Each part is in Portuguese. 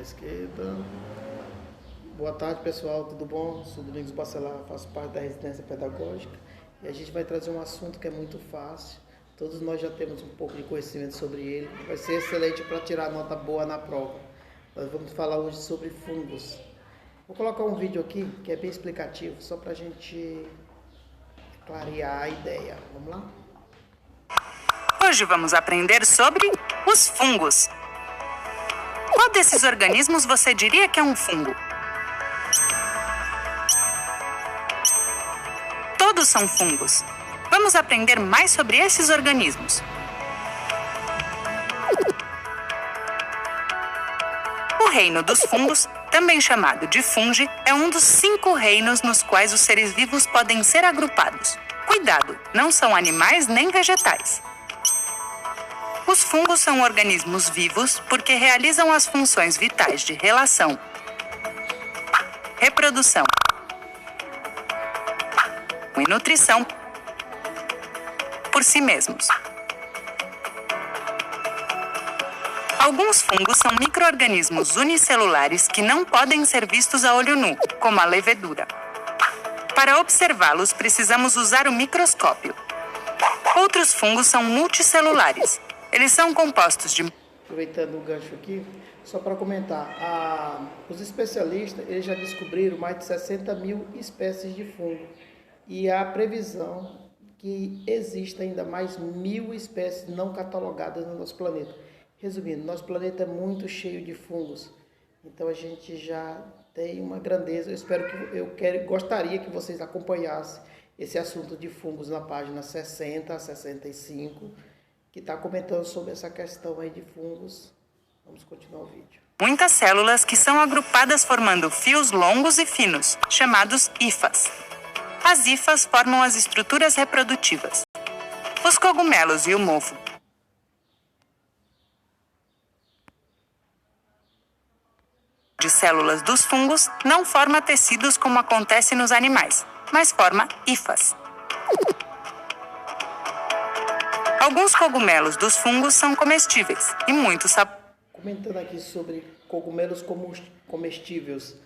esquerda. Boa tarde, pessoal, tudo bom? Sou Domingos Bacelar, faço parte da residência pedagógica e a gente vai trazer um assunto que é muito fácil. Todos nós já temos um pouco de conhecimento sobre ele. Vai ser excelente para tirar nota boa na prova. Nós vamos falar hoje sobre fungos. Vou colocar um vídeo aqui que é bem explicativo, só para a gente clarear a ideia. Vamos lá? Hoje vamos aprender sobre os fungos. Qual desses organismos você diria que é um fungo? Todos são fungos. Vamos aprender mais sobre esses organismos. O reino dos fungos, também chamado de fungi, é um dos 5 reinos nos quais os seres vivos podem ser agrupados. Cuidado, não são animais nem vegetais. Os fungos são organismos vivos porque realizam as funções vitais de relação, reprodução e nutrição por si mesmos. Alguns fungos são micro-organismos unicelulares que não podem ser vistos a olho nu, como a levedura. Para observá-los, precisamos usar o microscópio. Outros fungos são multicelulares. Eles são compostos de... Aproveitando o gancho aqui, só para comentar, os especialistas eles já descobriram mais de 60 mil espécies de fungo e há previsão que exista ainda mais 1.000 espécies não catalogadas no nosso planeta. Resumindo, nosso planeta é muito cheio de fungos, então a gente já tem uma grandeza. Gostaria que vocês acompanhassem esse assunto de fungos na página 60 a 65, que está comentando sobre essa questão aí de fungos. Vamos continuar o vídeo. Muitas células que são agrupadas formando fios longos e finos, chamados hifas. As hifas formam as estruturas reprodutivas. Os cogumelos e o mofo de células dos fungos não forma tecidos como acontece nos animais, mas forma hifas. Alguns cogumelos dos fungos são comestíveis e muitos sabores. Comentando aqui sobre cogumelos comestíveis,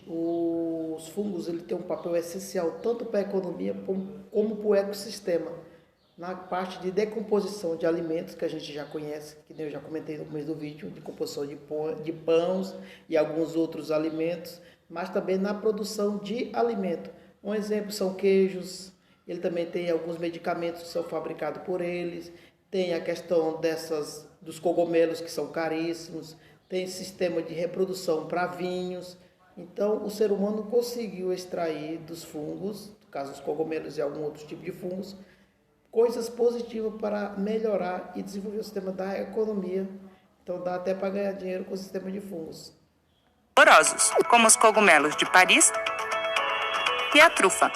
os fungos ele tem um papel essencial tanto para a economia como para o ecossistema. Na parte de decomposição de alimentos, que a gente já conhece, que eu já comentei no começo do vídeo, de composição de pães e alguns outros alimentos, mas também na produção de alimento. Um exemplo são queijos. Ele também tem alguns medicamentos que são fabricados por eles. Tem a questão dos cogumelos, que são caríssimos. Tem sistema de reprodução para vinhos. Então, o ser humano conseguiu extrair dos fungos, no caso dos cogumelos e algum outro tipo de fungos, coisas positivas para melhorar e desenvolver o sistema da economia. Então, dá até para ganhar dinheiro com o sistema de fungos. Saborosos, como os cogumelos de Paris e a trufa.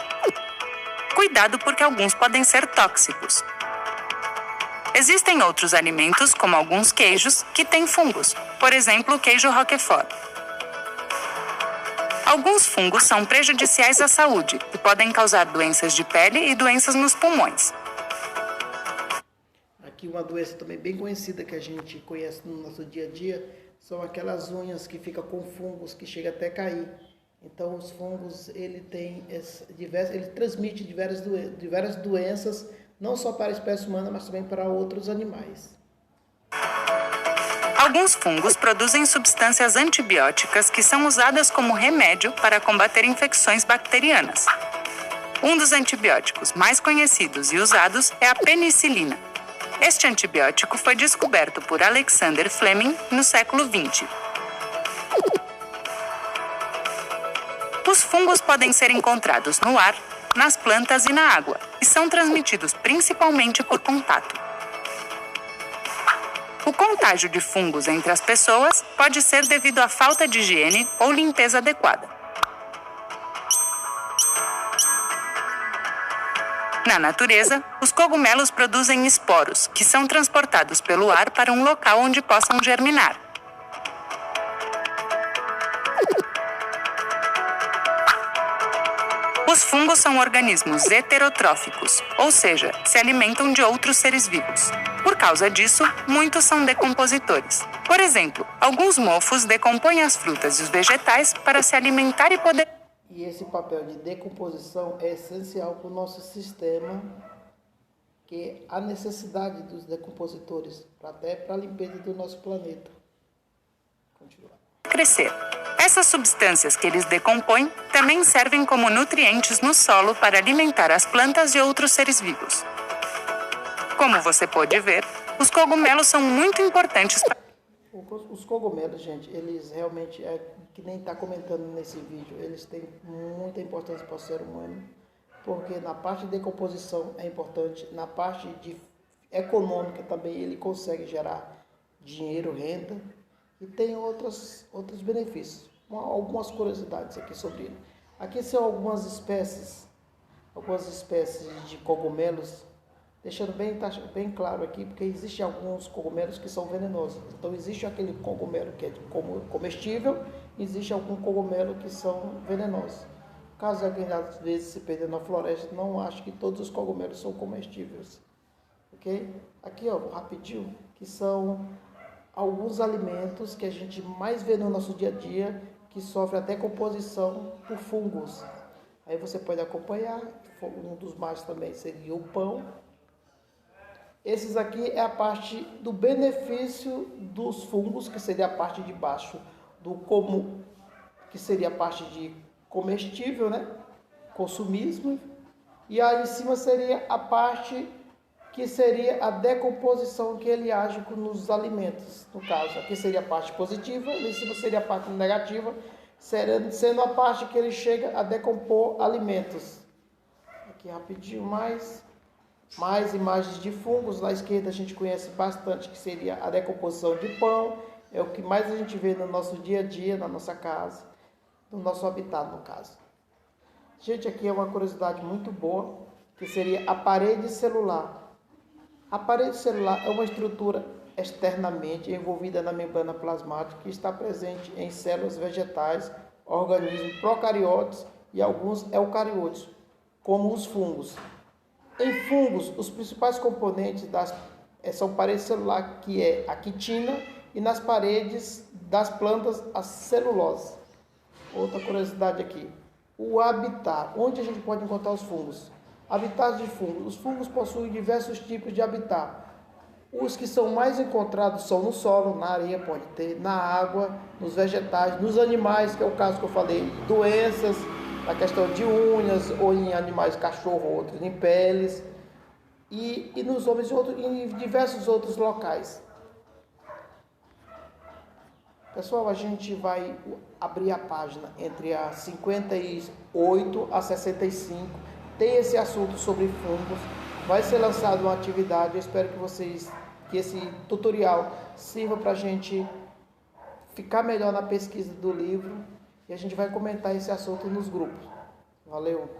Cuidado porque alguns podem ser tóxicos. Existem outros alimentos, como alguns queijos, que têm fungos. Por exemplo, o queijo Roquefort. Alguns fungos são prejudiciais à saúde e podem causar doenças de pele e doenças nos pulmões. Aqui uma doença também bem conhecida que a gente conhece no nosso dia a dia são aquelas unhas que ficam com fungos que chegam até a cair. Então, os fungos, ele transmite diversas doenças, não só para a espécie humana, mas também para outros animais. Alguns fungos produzem substâncias antibióticas que são usadas como remédio para combater infecções bacterianas. Um dos antibióticos mais conhecidos e usados é a penicilina. Este antibiótico foi descoberto por Alexander Fleming no século XX. Os fungos podem ser encontrados no ar, nas plantas e na água, e são transmitidos principalmente por contato. O contágio de fungos entre as pessoas pode ser devido à falta de higiene ou limpeza adequada. Na natureza, os cogumelos produzem esporos, que são transportados pelo ar para um local onde possam germinar. Os fungos são organismos heterotróficos, ou seja, se alimentam de outros seres vivos. Por causa disso, muitos são decompositores. Por exemplo, alguns mofos decompõem as frutas e os vegetais para se alimentar e poder... E esse papel de decomposição é essencial para o nosso sistema, que é a necessidade dos decompositores, até para a limpeza do nosso planeta. Continuar. Crescer. Essas substâncias que eles decompõem também servem como nutrientes no solo para alimentar as plantas e outros seres vivos. Como você pode ver, os cogumelos são muito importantes para... Os cogumelos, gente, eles realmente, que nem está comentando nesse vídeo, eles têm muita importância para o ser humano, porque na parte de decomposição é importante, na parte econômica também ele consegue gerar dinheiro, renda, e tem outros benefícios. Algumas curiosidades aqui sobre ele. Aqui são algumas espécies de cogumelos, deixando bem claro aqui, porque existem alguns cogumelos que são venenosos. Então existe aquele cogumelo que é comestível, existe algum cogumelo que são venenosos. Caso alguém às vezes se perder na floresta, não acho que todos os cogumelos são comestíveis. Ok? Aqui, ó, rapidinho, que são alguns alimentos que a gente mais vê no nosso dia a dia, que sofrem a decomposição por fungos. Aí você pode acompanhar, um dos mais também seria o pão. Esses aqui é a parte do benefício dos fungos, que seria a parte de baixo do comum, que seria a parte de comestível, né? Consumismo. E aí em cima seria a parte que seria a decomposição, que ele age nos alimentos. No caso, aqui seria a parte positiva, e em cima seria a parte negativa, sendo a parte que ele chega a decompor alimentos. Aqui rapidinho mais imagens de fungos. Na esquerda a gente conhece bastante, que seria a decomposição de pão, é o que mais a gente vê no nosso dia a dia, na nossa casa, no nosso habitat, no caso. Gente, aqui é uma curiosidade muito boa, que seria a parede celular. A parede celular é uma estrutura externamente envolvida na membrana plasmática que está presente em células vegetais, organismos procariotes e alguns eucariotes, como os fungos. Em fungos, os principais componentes são parede celular, que é a quitina, e nas paredes das plantas, a celulose. Outra curiosidade aqui, o habitat, onde a gente pode encontrar os fungos. Habitats de fungos. Os fungos possuem diversos tipos de habitat. Os que são mais encontrados são no solo, na areia pode ter, na água, nos vegetais, nos animais, que é o caso que eu falei, doenças, a questão de unhas, ou em animais, cachorro, outros em peles, e nos homens e em diversos outros locais. Pessoal, a gente vai abrir a página entre a 58 a 65, tem esse assunto sobre fungos, vai ser lançada uma atividade, eu espero que esse tutorial sirva para a gente ficar melhor na pesquisa do livro, e a gente vai comentar esse assunto nos grupos. Valeu!